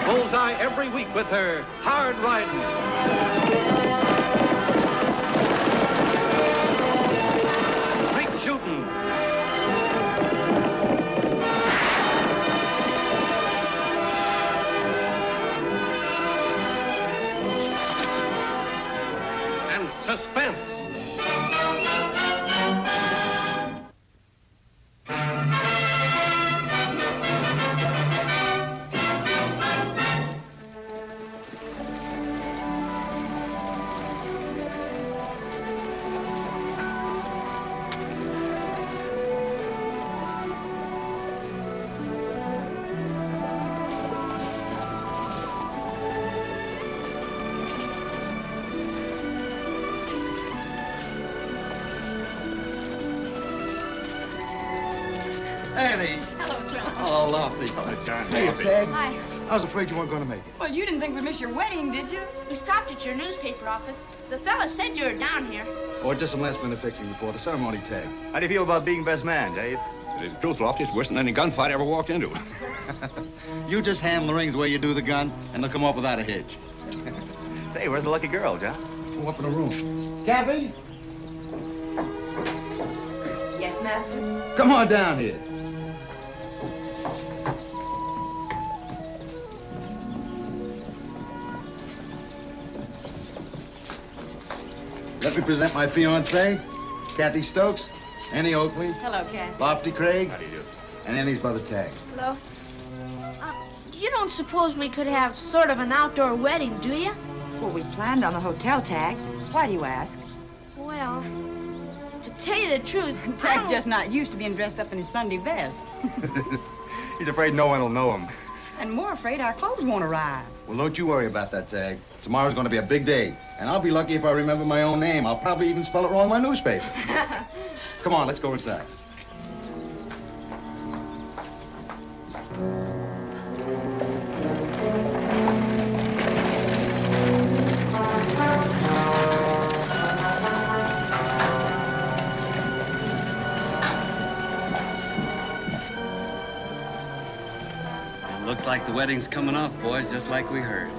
Bullseye every week with her hard riding. Straight shooting. And suspense. Annie. Hello, John. Oh, Lofty. Hello, John. Hey, Tagg. Hi. I was afraid you weren't going to make it. Well, you didn't think we'd miss your wedding, did you? We stopped at your newspaper office. The fella said you were down here. Or just some last-minute fixing before the ceremony, Tagg. How do you feel about being best man, Dave? The truth, Lofty, is worse than any gunfight I ever walked into. You just hand the rings where you do the gun, and they'll come off without a hitch. Say, where's the lucky girl, John? Go up in the room. Kathy? Yes, Master. Come on down here. Let me present my fiancée, Kathy Stokes, Annie Oakley, Hello, Kat. Lofty Craig, How do you do? and Annie's brother Tagg. Hello. You don't suppose we could have sort of an outdoor wedding, do you? Well, we planned on the hotel, Tagg. Why do you ask? Well, to tell you the truth, Tagg's just not used to being dressed up in his Sunday best. He's afraid no one will know him. And more afraid our clothes won't arrive. Well, don't you worry about that, Tagg. Tomorrow's going to be a big day, and I'll be lucky if I remember my own name. I'll probably even spell it wrong in my newspaper. Come on, let's go inside. Looks like the wedding's coming off, boys, just like we heard.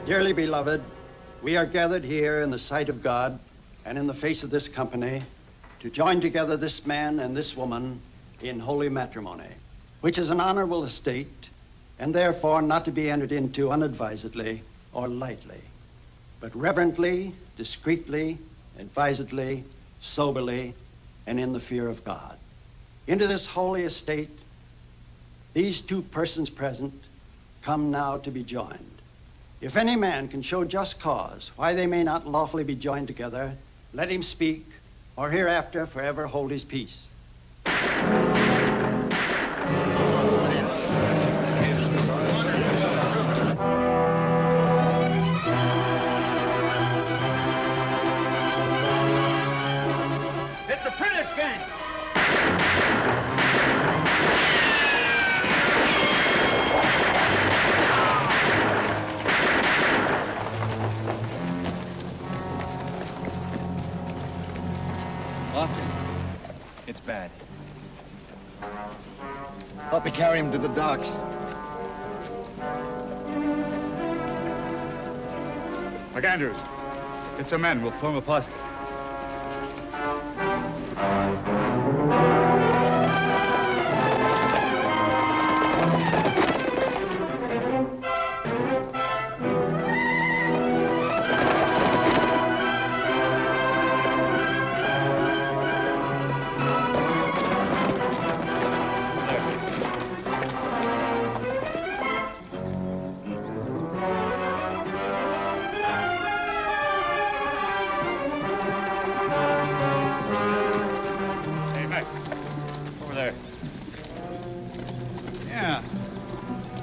Dearly beloved, we are gathered here in the sight of God and in the face of this company to join together this man and this woman in holy matrimony, which is an honorable estate and therefore not to be entered into unadvisedly or lightly, but reverently, discreetly, advisedly, soberly, and in the fear of God. Into this holy estate, these two persons present come now to be joined. If any man can show just cause why they may not lawfully be joined together, let him speak, or hereafter forever hold his peace. It's the Prentice gang! Lofty. It's bad. Help me carry him to the docks. McAndrews, get some men. We'll form a posse.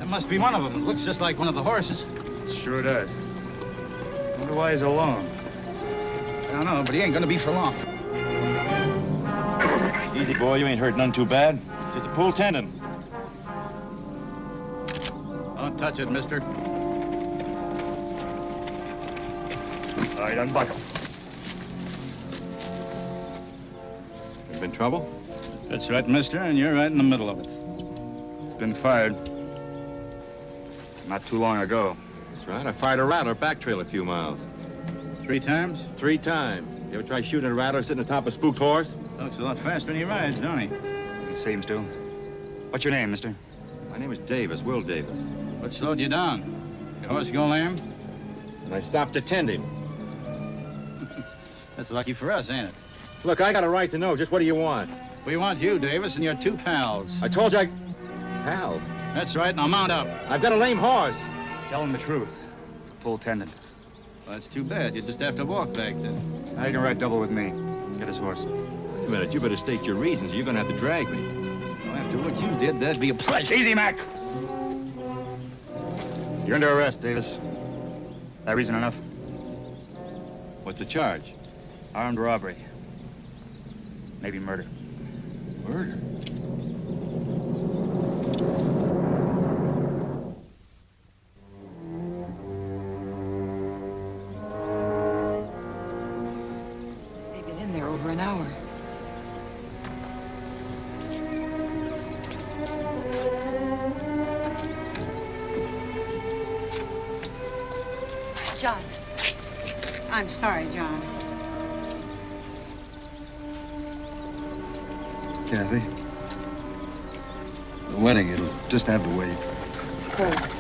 Must be one of them. It looks just like one of the horses. Sure does. Wonder why he's alone. I don't know, but he ain't gonna be for long. Easy, boy. You ain't hurt none too bad. Just a pulled tendon. Don't touch it, mister. All right, unbuckle. You been trouble? That's right, mister, and you're right in the middle of it. It's been fired. Not too long ago. That's right. I fired a rattler back trail a few miles. 3 times? 3 times. You ever try shooting a rattler sitting atop a spooked horse? Looks a lot faster when he rides, don't he? It seems to. What's your name, mister? My name is Davis, Will Davis. What slowed you down? Your horse go lame? And I stopped to tend him. That's lucky for us, ain't it? Look, I got a right to know. Just what do you want? We want you, Davis, and your 2 pals. I told you I... Pals? That's right, now mount up. I've got a lame horse. Tell him the truth. Full tendon. Well, that's too bad. You just have to walk back then. Now you can ride double with me. Get his horse. Wait a minute. You better state your reasons, or you're gonna have to drag me. Well, after what you did, that'd be a pleasure. Easy, Mac! You're under arrest, Davis. That reason enough? What's the charge? Armed robbery. Maybe murder. Murder? They've been in there over an hour. John. I'm sorry, John. Kathy, the wedding, it'll just have to wait. Of course.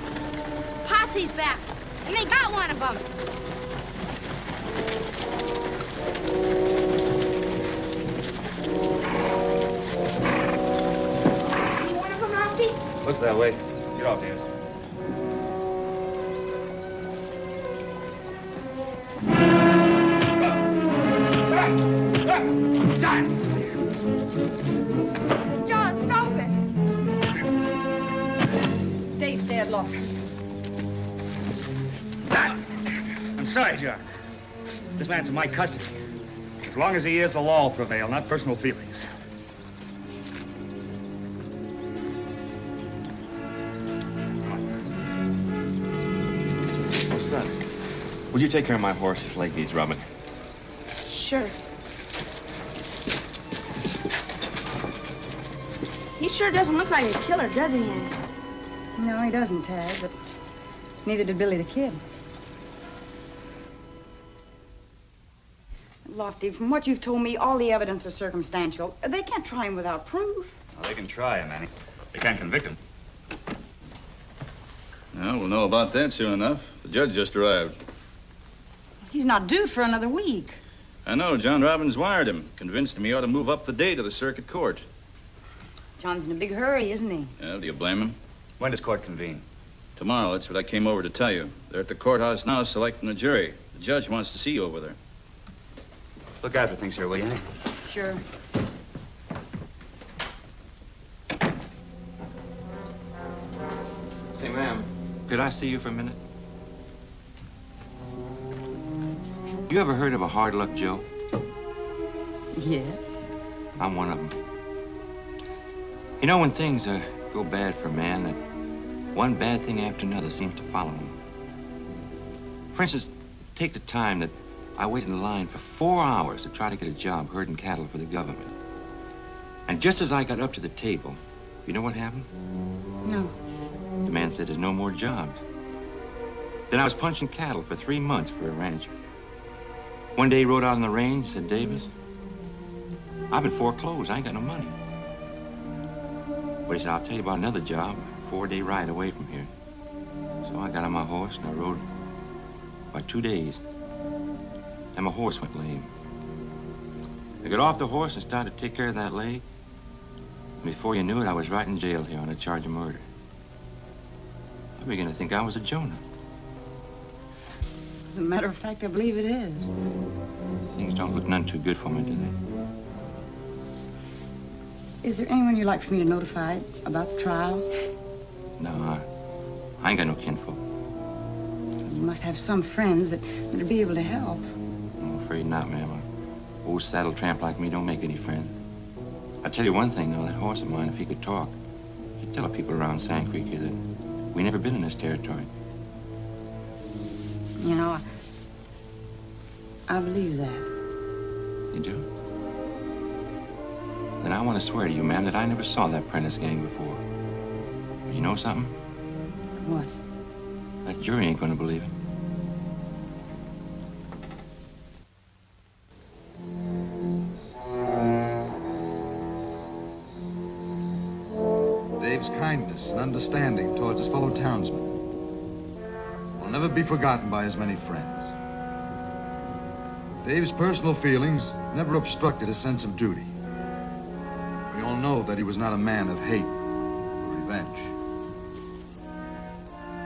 Posse's back, and they got one of them. You one of them, Lofty? Looks that way. Get off, Davis. John, stop it! Dave's dead, Lofty. I'm sorry, John. This man's in my custody. As long as he is, the law will prevail, not personal feelings. Oh, son. Would you take care of my horse? His leg needs rubbing. Sure. He sure doesn't look like a killer, does he, Annie? No, he doesn't, Tagg, but neither did Billy the Kid. Lofty, from what you've told me, all the evidence is circumstantial. They can't try him without proof. Well, they can try him, Annie. They can't convict him. Well, we'll know about that soon enough. The judge just arrived. He's not due for another week. I know. John Robbins wired him. Convinced him he ought to move up the day to the circuit court. John's in a big hurry, isn't he? Yeah, do you blame him? When does court convene? Tomorrow, that's what I came over to tell you. They're at the courthouse now selecting a jury. The judge wants to see you over there. Look after things here, will you? Sure. Say, ma'am, could I see you for a minute? You ever heard of a hard luck Joe? Yes. I'm one of them. You know, when things go bad for a man, that one bad thing after another seems to follow him. For instance, take the time that I waited in line for 4 hours to try to get a job herding cattle for the government. And just as I got up to the table, you know what happened? No. The man said there's no more jobs. Then I was punching cattle for 3 months for a rancher. One day he rode out on the range and said, Davis, I've been foreclosed. I ain't got no money. But he said, I'll tell you about another job, a 4-day ride away from here. So I got on my horse and I rode about 2 days. And my horse went lame. I got off the horse and started to take care of that leg. And before you knew it, I was right in jail here on a charge of murder. I began to think I was a Jonah. As a matter of fact, I believe it is. Things don't look none too good for me, do they? Is there anyone you'd like for me to notify about the trial? No, I ain't got no kinfolk. You must have some friends that'd be able to help. I'm afraid not, ma'am. An old saddle tramp like me don't make any friends. I'll tell you one thing, though. That horse of mine, if he could talk, he'd tell the people around Sand Creek here that we never been in this territory. You know, I believe that. You do? Then I want to swear to you, ma'am, that I never saw that Prentice gang before. But you know something? What? That jury ain't gonna believe it. Dave's kindness and understanding towards his fellow townsmen will never be forgotten by his many friends. Dave's personal feelings never obstructed his sense of duty. We all know that he was not a man of hate or revenge.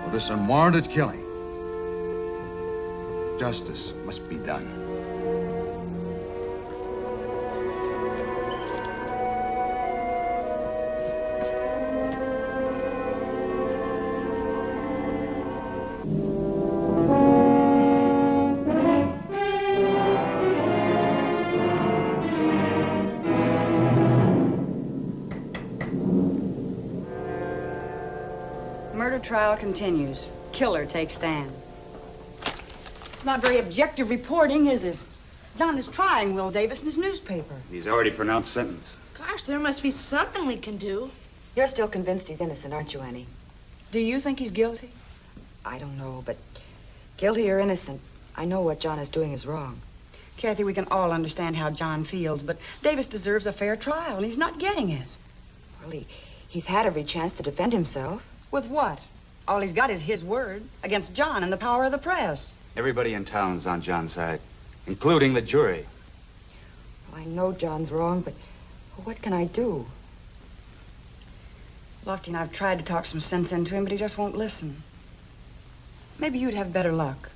For this unwarranted killing, justice must be done. Murder trial continues. Killer takes stand. It's not very objective reporting, is it? John is trying Will Davis in his newspaper. He's already pronounced sentence. Gosh, there must be something we can do. You're still convinced he's innocent, aren't you, Annie? Do you think he's guilty? I don't know, but guilty or innocent, I know what John is doing is wrong. Kathy, we can all understand how John feels, but Davis deserves a fair trial, and he's not getting it. Well, he's had every chance to defend himself. With what? All he's got is his word against John and the power of the press. Everybody in town's on John's side, including the jury. Well, I know John's wrong, but what can I do? Lofty and I've tried to talk some sense into him, but he just won't listen. Maybe you'd have better luck.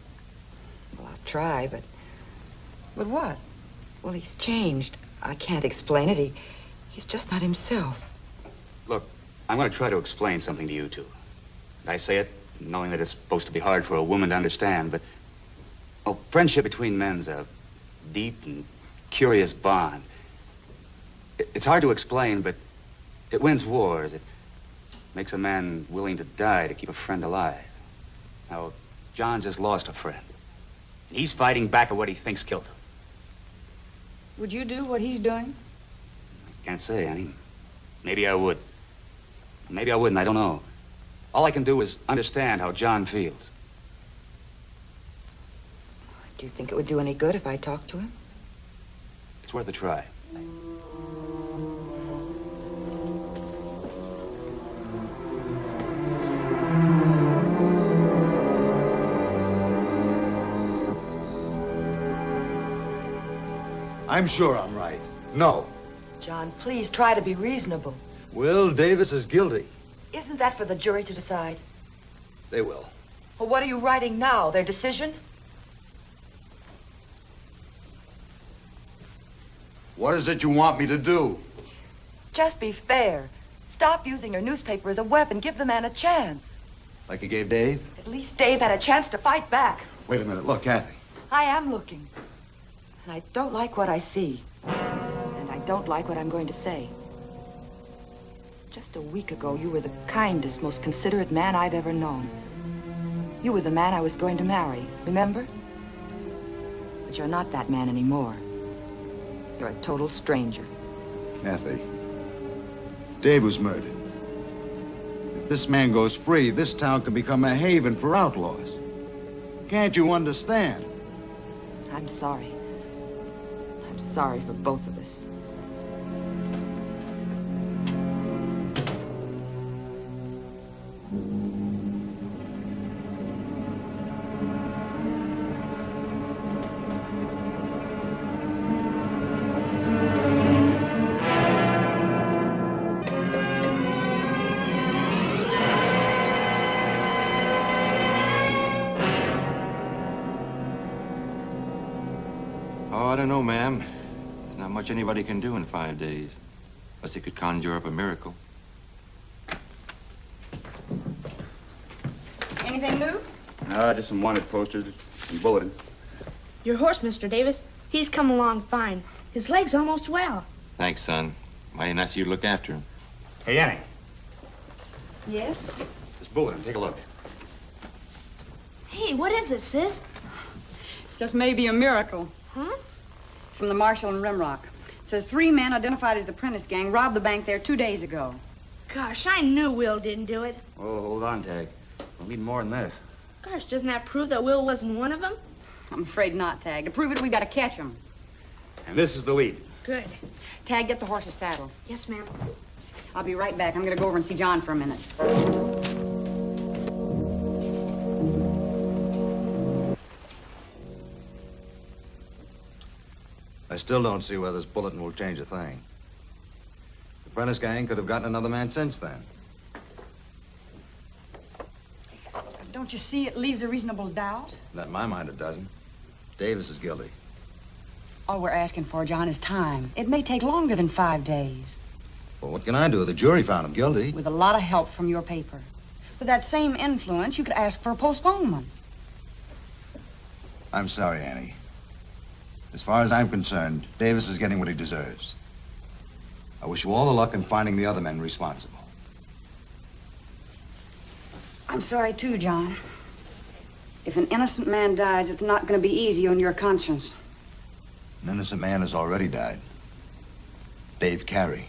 Well, I'll try, but... But what? Well, he's changed. I can't explain it. He's just not himself. Look, I'm going to try to explain something to you two. I say it knowing that it's supposed to be hard for a woman to understand, but... Oh, friendship between men's a deep and curious bond. It's hard to explain, but it wins wars. It makes a man willing to die to keep a friend alive. Now, John just lost a friend. And he's fighting back at what he thinks killed him. Would you do what he's doing? Can't say, Annie. Maybe I would. Maybe I wouldn't, I don't know. All I can do is understand how John feels. Do you think it would do any good if I talked to him? It's worth a try. I'm sure I'm right. No. John, please try to be reasonable. Will Davis is guilty. Isn't that for the jury to decide? They will. Well, what are you writing now? Their decision? What is it you want me to do? Just be fair. Stop using your newspaper as a weapon. Give the man a chance. Like you gave Dave? At least Dave had a chance to fight back. Wait a minute. Look, Kathy. I am looking. And I don't like what I see. And I don't like what I'm going to say. Just a week ago, you were the kindest, most considerate man I've ever known. You were the man I was going to marry, remember? But you're not that man anymore. You're a total stranger. Kathy. Dave was murdered. If this man goes free, this town can become a haven for outlaws. Can't you understand? I'm sorry. I'm sorry for both of us. Oh, I don't know, ma'am. There's not much anybody can do in 5 days. Unless he could conjure up a miracle. Anything new? Just some wanted posters and bulletin. Your horse, Mr. Davis, he's come along fine. His leg's almost well. Thanks, son. Mighty nice of you to look after him. Hey, Annie. Yes? This bulletin, take a look. Hey, what is it, sis? Just maybe a miracle. Huh? It's from the Marshal in Rimrock. It says 3 men identified as the Prentice gang robbed the bank there 2 days ago. Gosh, I knew Will didn't do it. Oh, hold on, Tagg. We'll need more than this. Gosh, doesn't that prove that Will wasn't one of them? I'm afraid not, Tagg. To prove it, we got to catch him. And this is the lead. Good. Tagg, get the horse's saddle. Yes, ma'am. I'll be right back. I'm going to go over and see John for a minute. I still don't see why this bulletin will change a thing. The Prentice gang could have gotten another man since then. Don't you see it leaves a reasonable doubt? Not in my mind, it doesn't. Davis is guilty. All we're asking for, John, is time. It may take longer than 5 days. Well, what can I do? The jury found him guilty. With a lot of help from your paper. With that same influence, you could ask for a postponement. I'm sorry, Annie. As far as I'm concerned, Davis is getting what he deserves. I wish you all the luck in finding the other men responsible. I'm sorry, too, John. If an innocent man dies, it's not going to be easy on your conscience. An innocent man has already died. Dave Carey.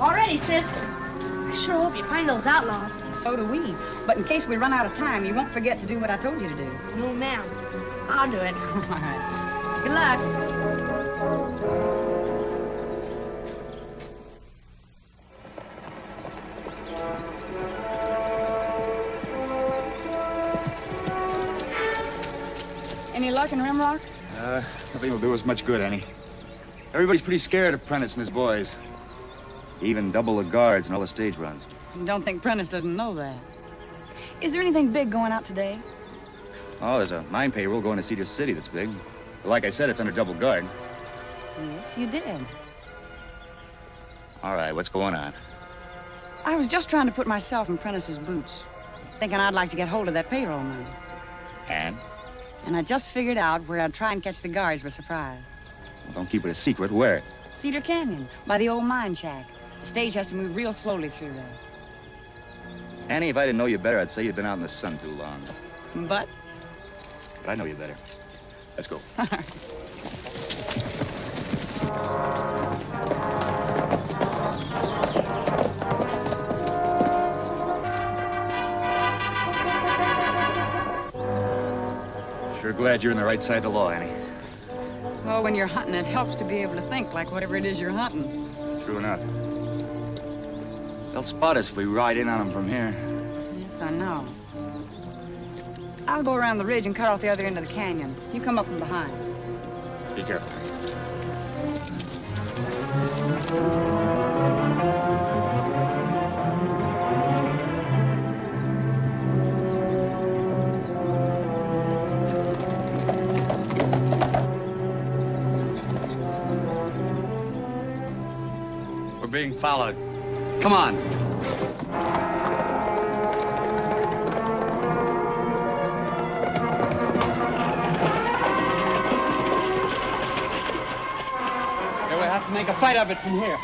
All ready, sis. I sure hope you find those outlaws. So do we. But in case we run out of time, you won't forget to do what I told you to do. No, ma'am. I'll do it. All right. Good luck. Any luck in Rimrock? Nothing will do us much good, Annie. Everybody's pretty scared of Prentice and his boys. Even double the guards and all the stage runs. Don't think Prentice doesn't know that. Is there anything big going out today? Oh, there's a mine payroll going to Cedar City that's big. But like I said, it's under double guard. Yes, you did. All right, what's going on? I was just trying to put myself in Prentice's boots, thinking I'd like to get hold of that payroll money. And? And I just figured out where I'd try and catch the guards by surprise. Well, don't keep it a secret. Where? Cedar Canyon, by the old mine shack. The stage has to move real slowly through there. Annie, if I didn't know you better, I'd say you'd been out in the sun too long. But I know you better. Let's go. Sure glad you're on the right side of the law, Annie. Well, when you're hunting, it helps to be able to think like whatever it is you're hunting. True enough. They'll spot us if we ride in on them from here. Yes, I know. I'll go around the ridge and cut off the other end of the canyon. You come up from behind. Be careful. We're being followed. Come on. We'll have to make a fight of it from here.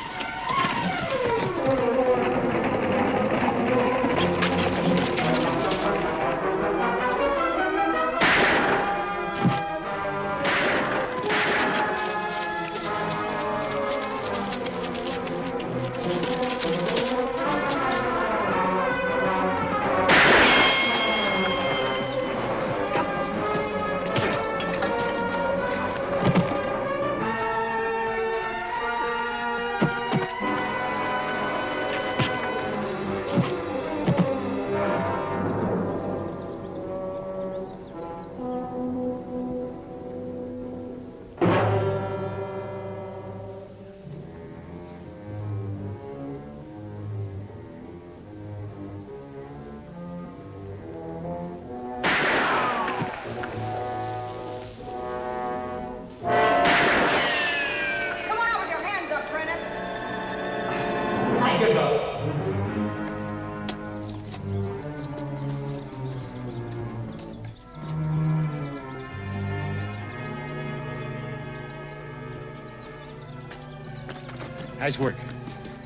Nice work.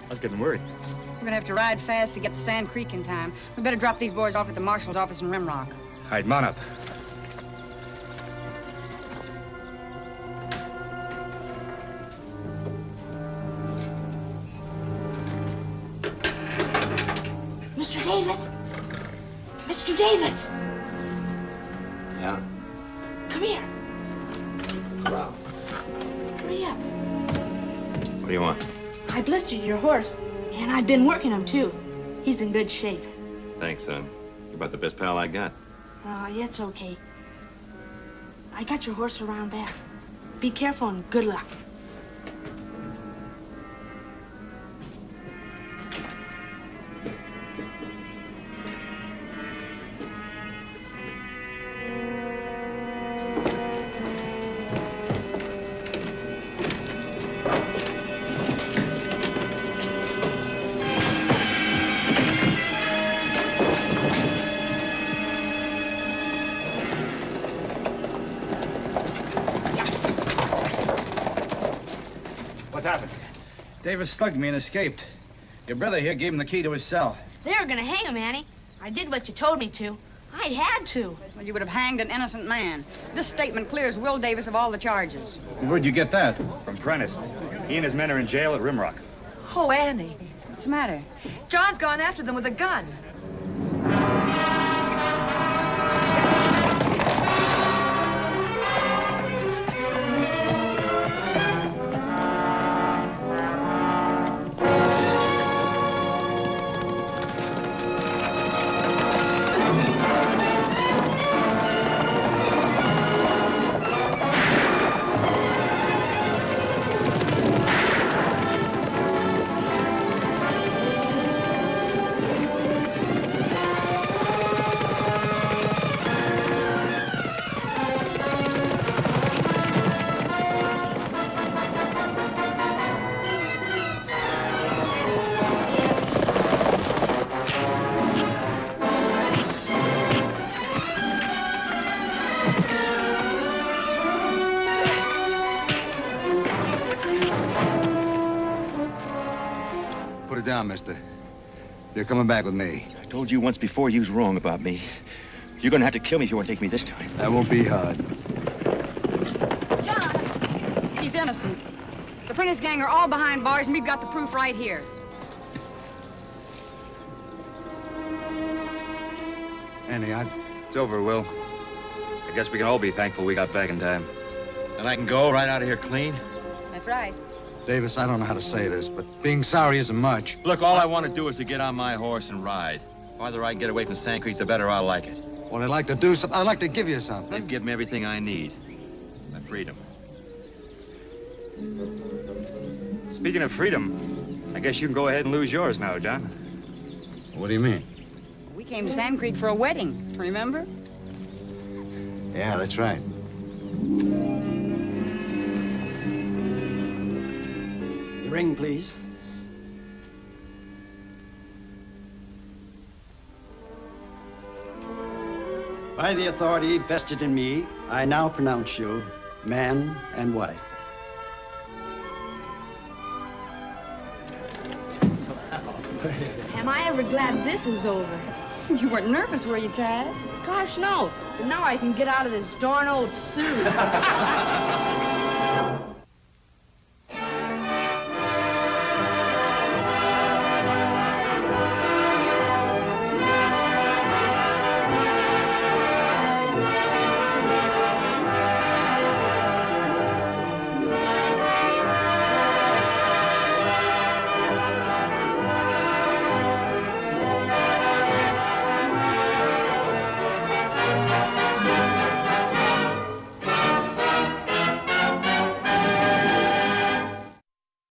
I was getting worried. We're gonna have to ride fast to get to Sand Creek in time. We better drop these boys off at the marshal's office in Rimrock. All right, mount up. Mr. Davis! Mr. Davis! Yeah? Come here. Wow. Hurry up. What do you want? I blistered your horse, and I've been working him, too. He's in good shape. Thanks, son. You're about the best pal I got. Oh, yeah, it's okay. I got your horse around back. Be careful and good luck. What's happened? Davis slugged me and escaped. Your brother here gave him the key to his cell. They were gonna hang him, Annie. I did what you told me to. I had to. Well, you would have hanged an innocent man. This statement clears Will Davis of all the charges. Where'd you get that? From Prentice. He and his men are in jail at Rimrock. Oh, Annie. What's the matter? John's gone after them with a gun. Put it down, mister. You're coming back with me. I told you once before you was wrong about me. You're gonna have to kill me if you want to take me this time. That won't be hard. John! He's innocent. The Prentice gang are all behind bars, and we've got the proof right here. Annie, It's over, Will. I guess we can all be thankful we got back in time. And I can go right out of here clean? That's right. Davis, I don't know how to say this, but being sorry isn't much. Look, all I want to do is to get on my horse and ride. The farther I can get away from Sand Creek, the better I'll like it. Well, I'd like to do something. I'd like to give you something. They've given me everything I need. My freedom. Speaking of freedom, I guess you can go ahead and lose yours now, John. What do you mean? We came to Sand Creek for a wedding, remember? Yeah, that's right. The ring, please. By the authority vested in me, I now pronounce you man and wife. Am I ever glad this is over? You weren't nervous, were you, Tagg? Gosh, no. But now I can get out of this darn old suit.